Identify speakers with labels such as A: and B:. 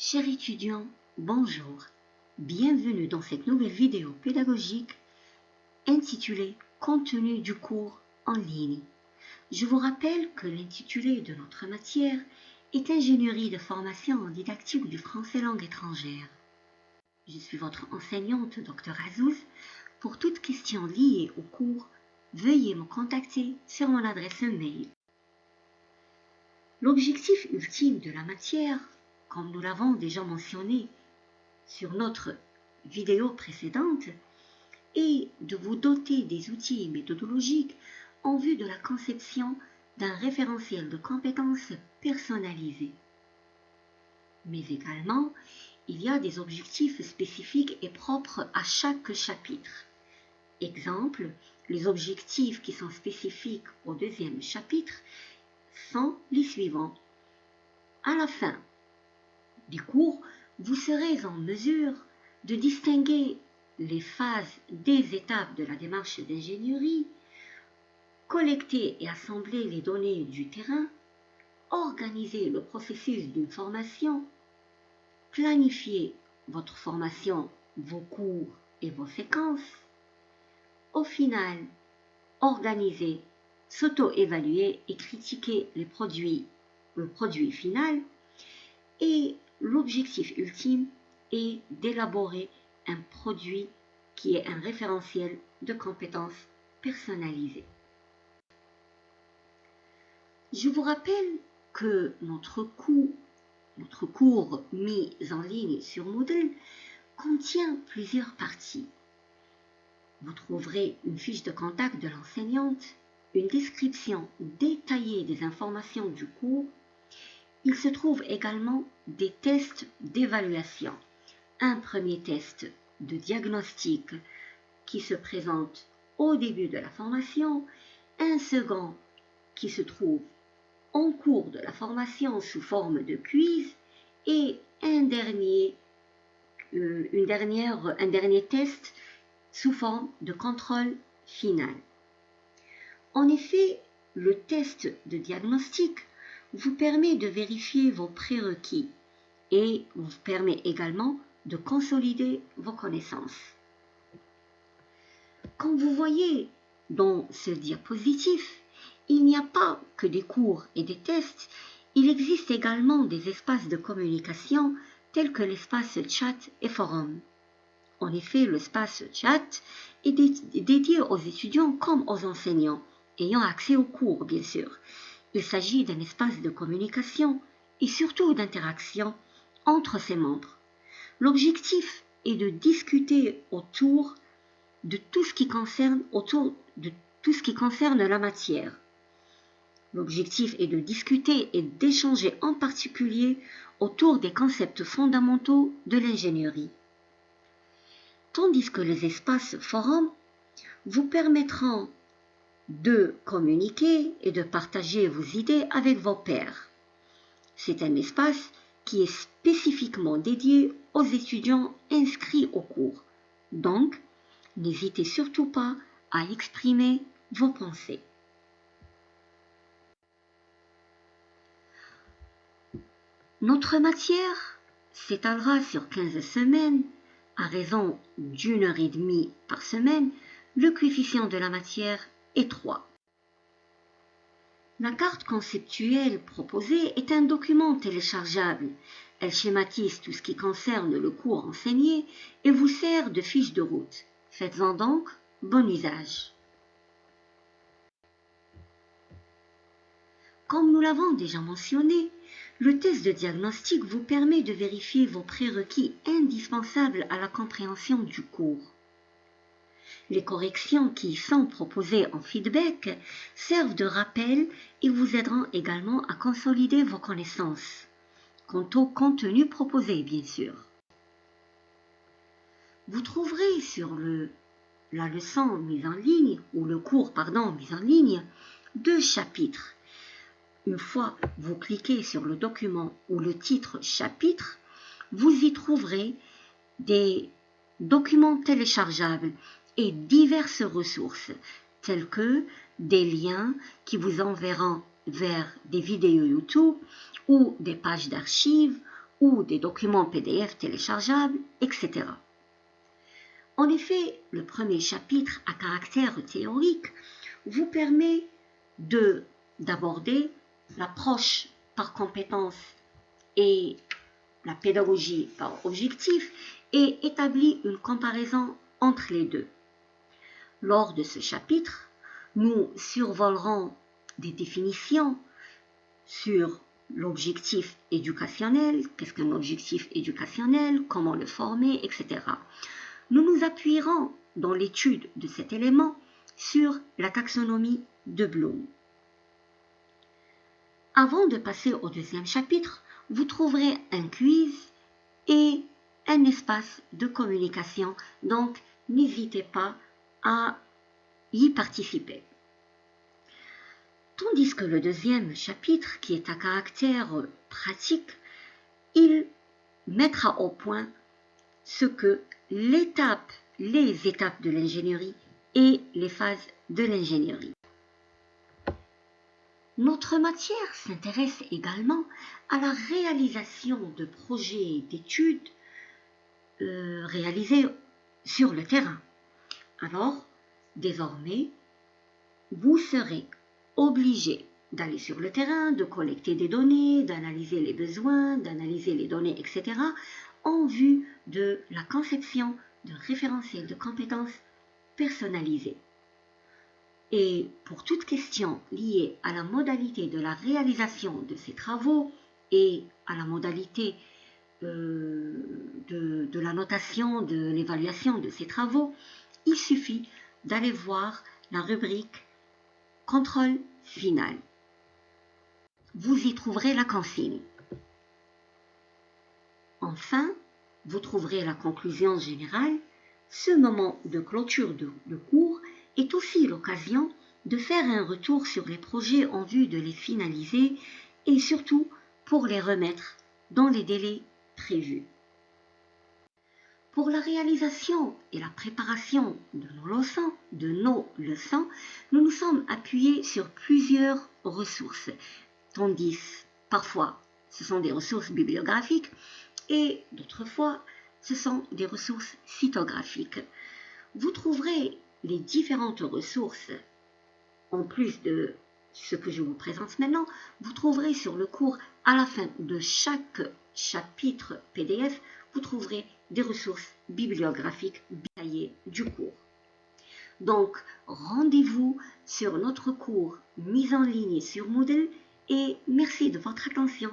A: Chers étudiants, bonjour. Bienvenue dans cette nouvelle vidéo pédagogique intitulée Contenu du cours en ligne. Je vous rappelle que l'intitulé de notre matière est Ingénierie de formation en didactique du français langue étrangère. Je suis votre enseignante, Dr Azouz. Pour toute question liée au cours, veuillez me contacter sur mon adresse mail. L'objectif ultime de la matière, comme nous l'avons déjà mentionné sur notre vidéo précédente, est de vous doter des outils méthodologiques en vue de la conception d'un référentiel de compétences personnalisé. Mais également, il y a des objectifs spécifiques et propres à chaque chapitre. Exemple, les objectifs qui sont spécifiques au deuxième chapitre sont les suivants. À la fin du cours, vous serez en mesure de distinguer les phases des étapes de la démarche d'ingénierie, collecter et assembler les données du terrain, organiser le processus d'une formation, planifier votre formation, vos cours et vos séquences, au final, organiser, s'auto-évaluer et critiquer le produit final, et l'objectif ultime est d'élaborer un produit qui est un référentiel de compétences personnalisées. Je vous rappelle que notre cours mis en ligne sur Moodle contient plusieurs parties. Vous trouverez une fiche de contact de l'enseignante, une description détaillée des informations du cours. Il se trouve également des tests d'évaluation. Un premier test de diagnostic qui se présente au début de la formation, un second qui se trouve en cours de la formation sous forme de quiz et un dernier test sous forme de contrôle final. En effet, le test de diagnostic vous permet de vérifier vos prérequis et vous permet également de consolider vos connaissances. Comme vous voyez dans ce diapositive, il n'y a pas que des cours et des tests, il existe également des espaces de communication tels que l'espace chat et forum. En effet, l'espace chat est dédié aux étudiants comme aux enseignants, ayant accès aux cours bien sûr. Il s'agit d'un espace de communication et surtout d'interaction entre ses membres. L'objectif est de discuter autour de tout ce qui concerne la matière. L'objectif est de discuter et d'échanger en particulier autour des concepts fondamentaux de l'ingénierie. Tandis que les espaces forums vous permettront de communiquer et de partager vos idées avec vos pairs. C'est un espace qui est spécifiquement dédié aux étudiants inscrits au cours. Donc, n'hésitez surtout pas à exprimer vos pensées. Notre matière s'étalera sur 15 semaines à raison d'1 heure et demie par semaine. Le coefficient de la matière est 3. La carte conceptuelle proposée est un document téléchargeable. Elle schématise tout ce qui concerne le cours enseigné et vous sert de fiche de route. Faites-en donc bon usage. Comme nous l'avons déjà mentionné, le test de diagnostic vous permet de vérifier vos prérequis indispensables à la compréhension du cours. Les corrections qui y sont proposées en feedback servent de rappel et vous aideront également à consolider vos connaissances, quant au contenu proposé bien sûr. Vous trouverez sur la leçon mise en ligne, ou le cours mis en ligne, 2 chapitres. Une fois vous cliquez sur le document ou le titre chapitre, vous y trouverez des documents téléchargeables et diverses ressources, telles que des liens qui vous enverront vers des vidéos YouTube ou des pages d'archives ou des documents PDF téléchargeables, etc. En effet, le premier chapitre à caractère théorique vous permet d'aborder l'approche par compétences et la pédagogie par objectif et établit une comparaison entre les deux. Lors de ce chapitre, nous survolerons des définitions sur l'objectif éducationnel, qu'est-ce qu'un objectif éducationnel, comment le former, etc. Nous nous appuierons dans l'étude de cet élément sur la taxonomie de Bloom. Avant de passer au deuxième chapitre, vous trouverez un quiz et un espace de communication, donc n'hésitez pas à y participer. Tandis que le deuxième chapitre, qui est à caractère pratique, il mettra au point ce que les étapes de l'ingénierie et les phases de l'ingénierie. Notre matière s'intéresse également à la réalisation de projets d'études réalisés sur le terrain. Alors, désormais, vous serez obligé d'aller sur le terrain, de collecter des données, d'analyser les besoins, d'analyser les données, etc., en vue de la conception d'un référentiel de compétences personnalisé. Et pour toute question liée à la modalité de la réalisation de ces travaux et à la modalité de la notation, de l'évaluation de ces travaux, il suffit d'aller voir la rubrique Contrôle final. Vous y trouverez la consigne. Enfin, vous trouverez la conclusion générale. Ce moment de clôture de cours est aussi l'occasion de faire un retour sur les projets en vue de les finaliser et surtout pour les remettre dans les délais prévus. Pour la réalisation et la préparation de nos leçons, nous nous sommes appuyés sur plusieurs ressources, tandis parfois ce sont des ressources bibliographiques et d'autres fois ce sont des ressources cytographiques. Vous trouverez les différentes ressources, en plus de ce que je vous présente maintenant, vous trouverez sur le cours, à la fin de chaque chapitre PDF, vous trouverez des ressources bibliographiques détaillées du cours. Donc, rendez-vous sur notre cours mis en ligne sur Moodle et merci de votre attention.